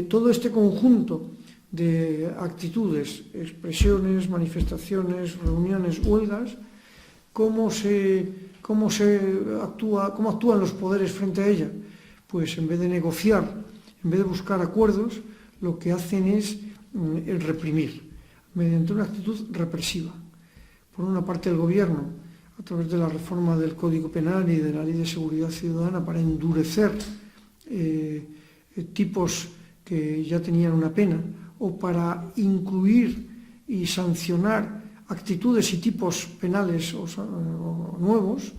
todo este conjunto de actitudes, expresiones, manifestaciones, reuniones, huelgas, cómo actúan los poderes frente a ella. Pues en vez de negociar, en vez de buscar acuerdos, lo que hacen es reprimir, mediante una actitud represiva. Por una parte, el gobierno, a través de la reforma del Código Penal y de la Ley de Seguridad Ciudadana, para endurecer tipos que ya tenían una pena, o para incluir y sancionar actitudes y tipos penales o nuevos,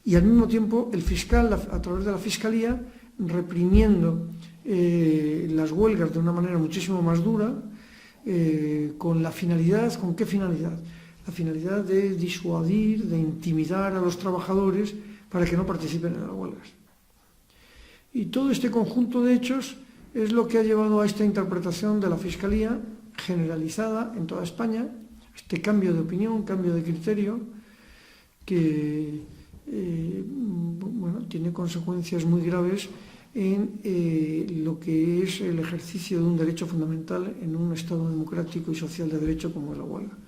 y al mismo tiempo el fiscal, a través de la Fiscalía, reprimiendo las huelgas de una manera muchísimo más dura, con la finalidad, ¿con qué finalidad? La finalidad de disuadir, de intimidar a los trabajadores para que no participen en las huelgas. Y todo este conjunto de hechos es lo que ha llevado a esta interpretación de la Fiscalía generalizada en toda España, este cambio de opinión, cambio de criterio, que tiene consecuencias muy graves en lo que es el ejercicio de un derecho fundamental en un Estado democrático y social de derecho como es la huelga.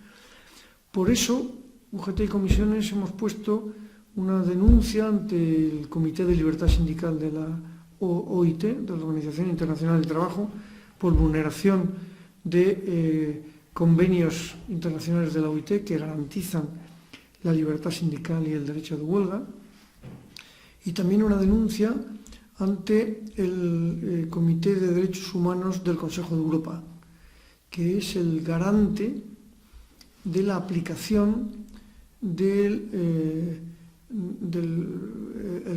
Por eso, UGT y Comisiones hemos puesto una denuncia ante el Comité de Libertad Sindical de la OIT, de la Organización Internacional del Trabajo, por vulneración de convenios internacionales de la OIT que garantizan la libertad sindical y el derecho de huelga, y también una denuncia ante el Comité de Derechos Humanos del Consejo de Europa, que es el garante de la aplicación del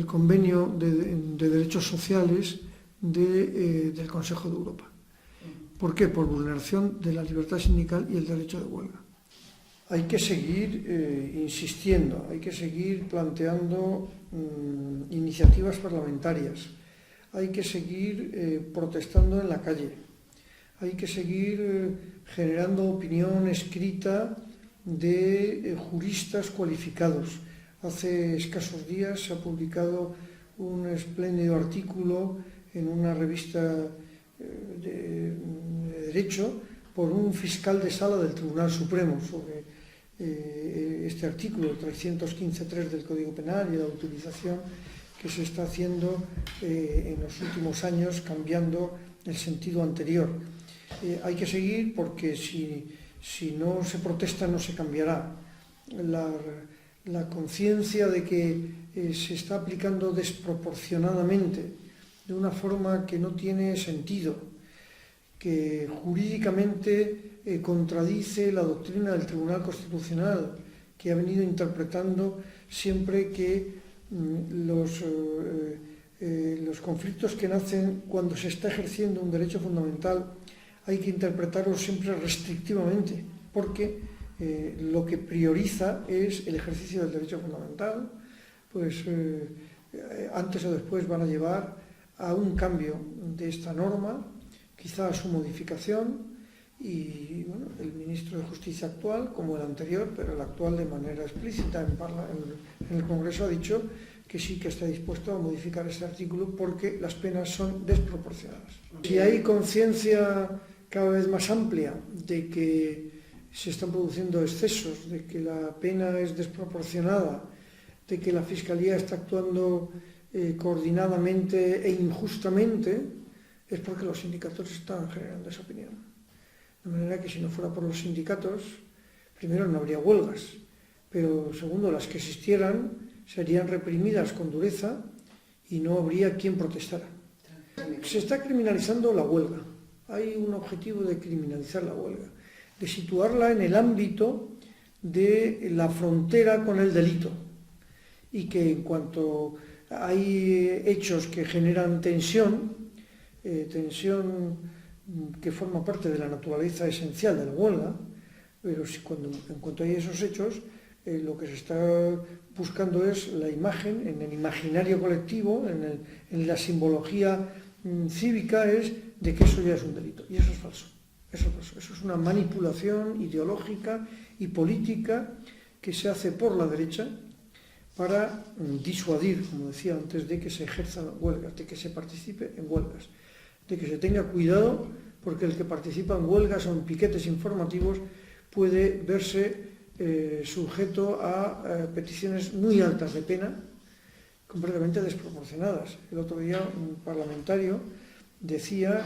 convenio de derechos sociales del Consejo de Europa. ¿Por qué? Por vulneración de la libertad sindical y el derecho de huelga. Hay que seguir insistiendo, hay que seguir planteando iniciativas parlamentarias, hay que seguir protestando en la calle, hay que seguir generando opinión escrita de juristas cualificados. Hace escasos días se ha publicado un espléndido artículo en una revista de Derecho por un fiscal de sala del Tribunal Supremo sobre este artículo 315.3 del Código Penal y la utilización que se está haciendo en los últimos años, cambiando el sentido anterior. Hay que seguir porque si no se protesta no se cambiará. La conciencia de que se está aplicando desproporcionadamente, de una forma que no tiene sentido, que jurídicamente contradice la doctrina del Tribunal Constitucional, que ha venido interpretando siempre que los conflictos que nacen cuando se está ejerciendo un derecho fundamental hay que interpretarlos siempre restrictivamente, porque lo que prioriza es el ejercicio del derecho fundamental, pues antes o después van a llevar a un cambio de esta norma, quizá a su modificación, y bueno, el ministro de Justicia actual, como el anterior, pero el actual de manera explícita en el Congreso ha dicho que sí que está dispuesto a modificar este artículo porque las penas son desproporcionadas. Si hay conciencia cada vez más amplia de que se están produciendo excesos, de que la pena es desproporcionada, de que la Fiscalía está actuando coordinadamente e injustamente, es porque los sindicatos están generando esa opinión. De manera que si no fuera por los sindicatos, primero no habría huelgas, pero segundo, las que existieran serían reprimidas con dureza y no habría quien protestara. Se está criminalizando la huelga. Hay un objetivo de criminalizar la huelga, de situarla en el ámbito de la frontera con el delito, y que en cuanto hay hechos que generan tensión que forma parte de la naturaleza esencial de la huelga, pero en cuanto hay esos hechos, lo que se está buscando es la imagen, en el imaginario colectivo, en la simbología cívica, es de que eso ya es un delito. Y eso es falso. Eso es una manipulación ideológica y política que se hace por la derecha para disuadir, como decía antes, de que se ejerzan huelgas, de que se participe en huelgas. de que se tenga cuidado, porque el que participa en huelgas o en piquetes informativos puede verse sujeto a peticiones muy altas de pena, completamente desproporcionadas. El otro día un parlamentario decía,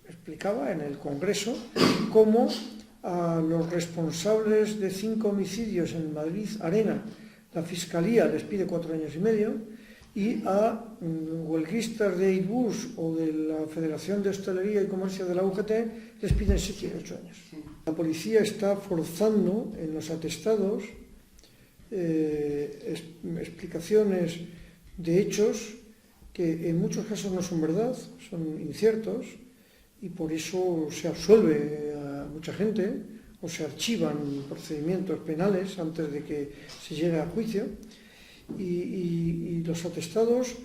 explicaba en el Congreso cómo a los responsables de 5 homicidios en Madrid Arena la Fiscalía les pide 4 años y medio, y a huelguistas de Airbus o de la Federación de Hostelería y Comercio de la UGT les piden 7 y 8 años. La policía está forzando en los atestados explicaciones de hechos que en muchos casos no son verdad, son inciertos, y por eso se absuelve a mucha gente o se archivan procedimientos penales antes de que se llegue a juicio. Y los atestados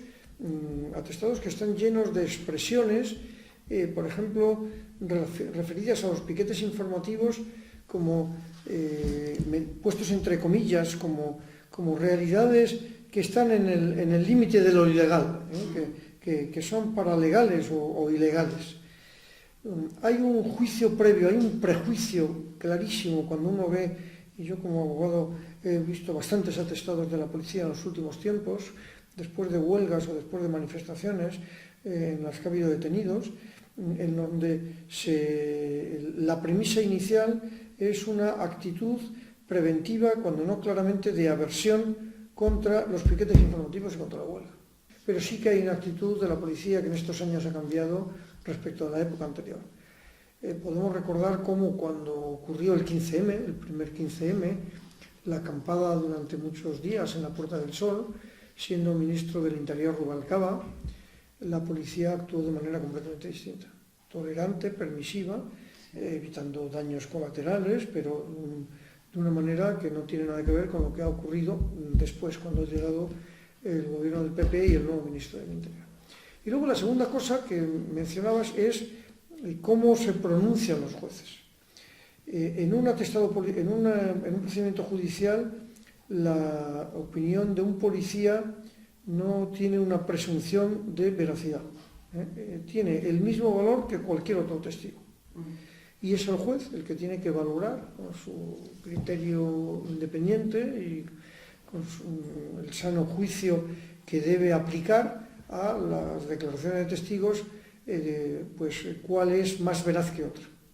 que están llenos de expresiones, por ejemplo, referidas a los piquetes informativos como puestos entre comillas, como realidades que están en el límite de lo ilegal, que son paralegales o ilegales. Hay un juicio previo, hay un prejuicio clarísimo cuando uno ve, y yo como abogado he visto bastantes atestados de la policía en los últimos tiempos, después de huelgas o después de manifestaciones en las que ha habido detenidos, en donde la premisa inicial es una actitud preventiva, cuando no claramente de aversión contra los piquetes informativos y contra la huelga. Pero sí que hay una actitud de la policía que en estos años ha cambiado respecto a la época anterior. Podemos recordar cómo cuando ocurrió el 15M, el primer 15M, la acampada durante muchos días en la Puerta del Sol, siendo ministro del Interior Rubalcaba, la policía actuó de manera completamente distinta, tolerante, permisiva, evitando daños colaterales, pero de una manera que no tiene nada que ver con lo que ha ocurrido después, cuando ha llegado el gobierno del PP y el nuevo ministro del Interior. Y luego la segunda cosa que mencionabas es cómo se pronuncian los jueces. En un procedimiento judicial, la opinión de un policía no tiene una presunción de veracidad. Tiene el mismo valor que cualquier otro testigo. Y es el juez el que tiene que valorar con su criterio independiente y con el sano juicio que debe aplicar a las declaraciones de testigos, pues cuál es más veraz que otra.